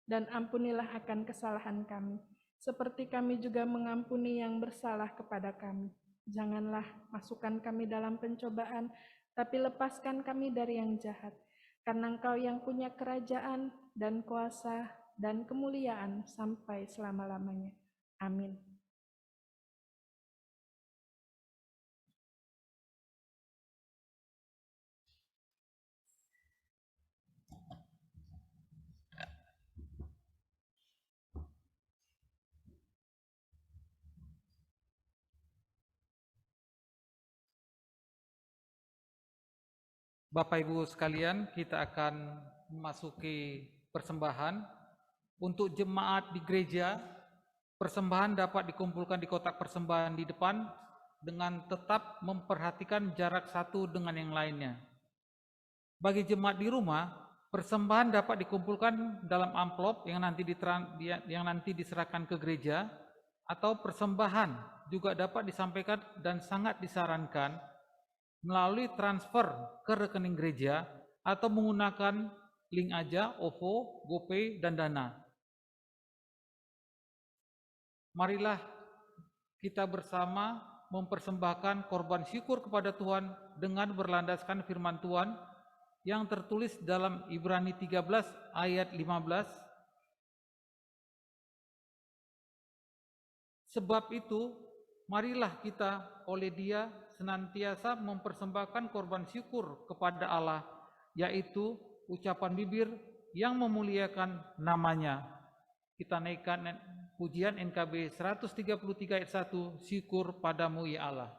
[SPEAKER 2] dan ampunilah akan kesalahan kami, seperti kami juga mengampuni yang bersalah kepada kami. Janganlah masukkan kami dalam pencobaan, tapi lepaskan kami dari yang jahat. Karena Engkau yang punya kerajaan dan kuasa dan kemuliaan sampai selama-lamanya. Amin.
[SPEAKER 1] Bapak Ibu sekalian, kita akan memasuki persembahan. Untuk jemaat di gereja, persembahan dapat dikumpulkan di kotak persembahan di depan dengan tetap memperhatikan jarak satu dengan yang lainnya. Bagi jemaat di rumah, persembahan dapat dikumpulkan dalam amplop yang nanti diserahkan ke gereja, atau persembahan juga dapat disampaikan dan sangat disarankan melalui transfer ke rekening gereja atau menggunakan link aja, OVO, GoPay, dan Dana. Marilah kita bersama mempersembahkan korban syukur kepada Tuhan dengan berlandaskan firman Tuhan yang tertulis dalam Ibrani 13 ayat 15. Sebab itu, marilah kita oleh Dia senantiasa mempersembahkan korban syukur kepada Allah, yaitu ucapan bibir yang memuliakan namanya. Kita naikkan pujian NKB 133 ayat 1, syukur padamu ya Allah.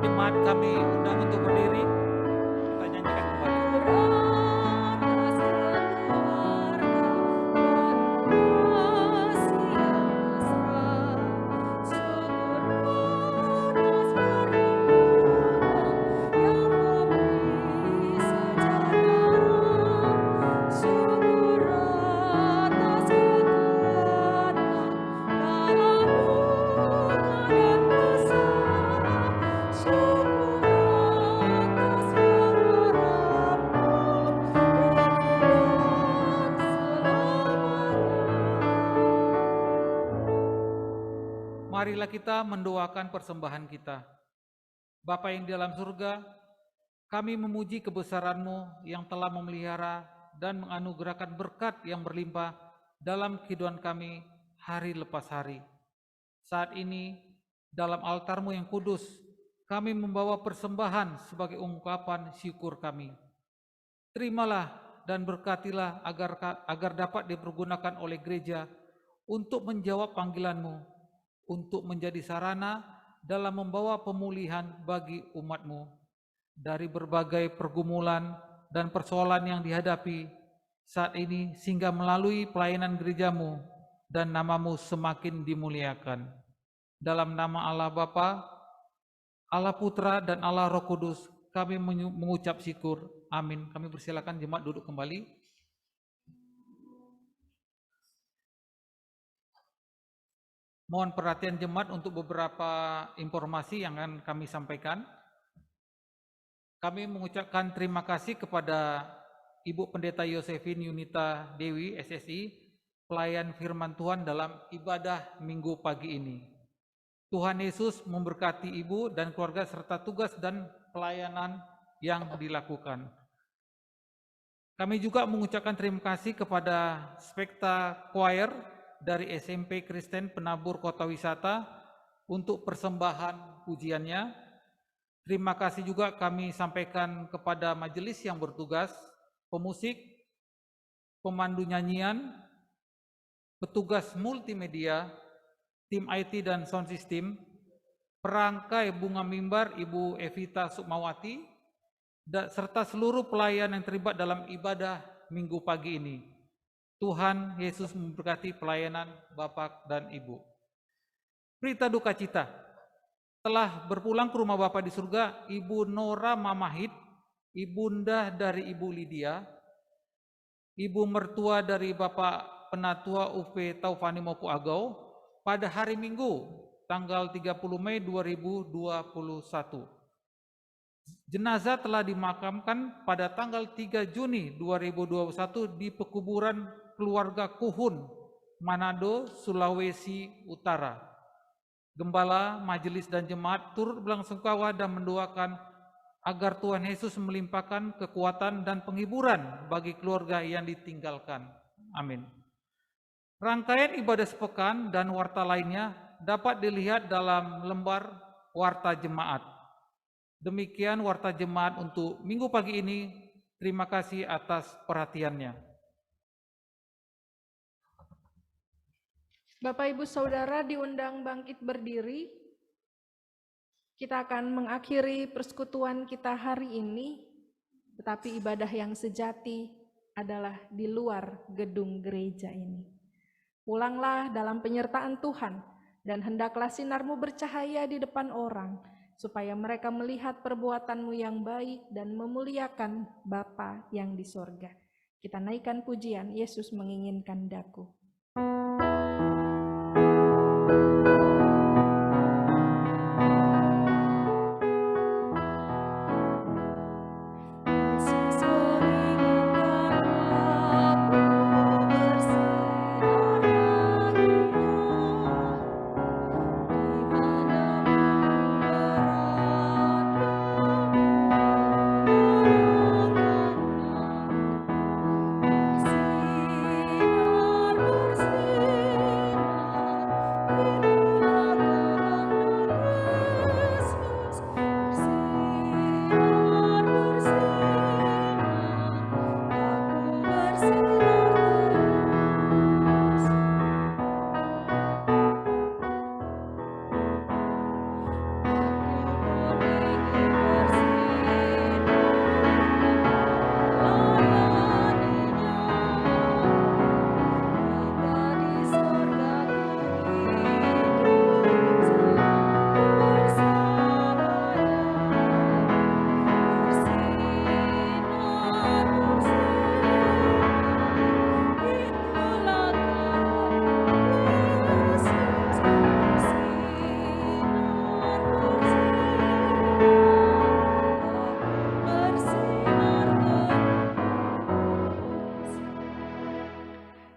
[SPEAKER 1] Jemaat kami undang untuk berdiri, kita nyanyikan kembali. Marilah kita mendoakan persembahan kita. Bapa yang di dalam surga, kami memuji kebesaran-Mu yang telah memelihara dan menganugerahkan berkat yang berlimpah dalam kehidupan kami hari lepas hari. Saat ini, dalam altar-Mu yang kudus, kami membawa persembahan sebagai ungkapan syukur kami. Terimalah dan berkatilah agar dapat dipergunakan oleh gereja untuk menjawab panggilan-Mu, untuk menjadi sarana dalam membawa pemulihan bagi umat-Mu dari berbagai pergumulan dan persoalan yang dihadapi saat ini, sehingga melalui pelayanan gereja-Mu dan nama-Mu semakin dimuliakan. Dalam nama Allah Bapa, Allah Putra, dan Allah Roh Kudus, kami mengucap syukur. Amin. Kami persilakan jemaat duduk kembali. Mohon perhatian jemaat untuk beberapa informasi yang akan kami sampaikan. Kami mengucapkan terima kasih kepada Ibu Pendeta Yosefin Yunita Dewi, SSI, pelayan firman Tuhan dalam ibadah minggu pagi ini. Tuhan Yesus memberkati Ibu dan keluarga serta tugas dan pelayanan yang dilakukan. Kami juga mengucapkan terima kasih kepada Spekta Choir dari SMP Kristen Penabur Kota Wisata untuk persembahan pujiannya. Terima kasih juga kami sampaikan kepada majelis yang bertugas, pemusik, pemandu nyanyian, petugas multimedia, tim IT dan sound system, perangkai bunga mimbar Ibu Evita Sukmawati, serta seluruh pelayan yang terlibat dalam ibadah minggu pagi ini. Tuhan Yesus memberkati pelayanan Bapak dan Ibu. Berita duka cita, telah berpulang ke rumah Bapak di surga Ibu Nora Mamahid, ibunda dari Ibu Lydia, ibu mertua dari Bapak Penatua UP Taufani Moku Agau, pada hari Minggu tanggal 30 Mei 2021. Jenazah telah dimakamkan pada tanggal 3 Juni 2021 di pekuburan keluarga Kuhun, Manado, Sulawesi Utara. Gembala, majelis dan jemaat turut berbelasungkawa dan mendoakan agar Tuhan Yesus melimpahkan kekuatan dan penghiburan bagi keluarga yang ditinggalkan. Amin. Rangkaian ibadah sepekan dan warta lainnya dapat dilihat dalam lembar warta jemaat. Demikian warta jemaat untuk minggu pagi ini. Terima kasih atas perhatiannya.
[SPEAKER 2] Bapak Ibu Saudara diundang bangkit berdiri. Kita akan mengakhiri persekutuan kita hari ini, tetapi ibadah yang sejati adalah di luar gedung gereja ini. Pulanglah dalam penyertaan Tuhan, dan hendaklah sinarmu bercahaya di depan orang, supaya mereka melihat perbuatanmu yang baik dan memuliakan Bapa yang di sorga. Kita naikkan pujian, Yesus menginginkan daku.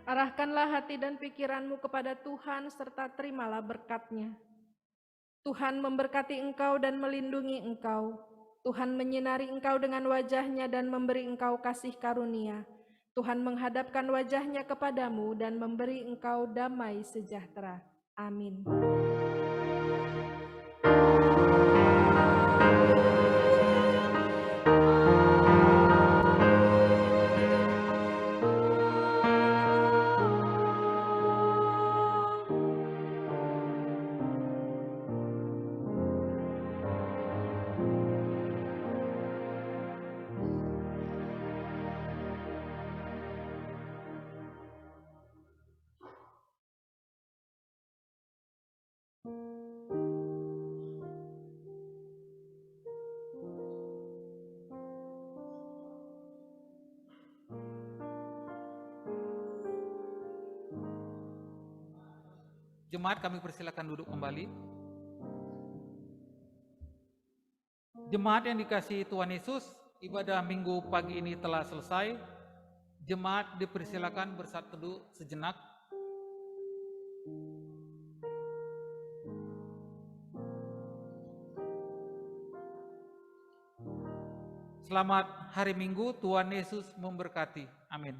[SPEAKER 2] Arahkanlah hati dan pikiranmu kepada Tuhan serta terimalah berkat-Nya. Tuhan memberkati engkau dan melindungi engkau. Tuhan menyinari engkau dengan wajah-Nya dan memberi engkau kasih karunia. Tuhan menghadapkan wajah-Nya kepadamu dan memberi engkau damai sejahtera. Amin.
[SPEAKER 1] Jemaat, kami persilakan duduk kembali. Jemaat yang dikasihi Tuhan Yesus, ibadah minggu pagi ini telah selesai. Jemaat dipersilakan bersatu teduh sejenak. Selamat hari Minggu, Tuhan Yesus memberkati. Amin.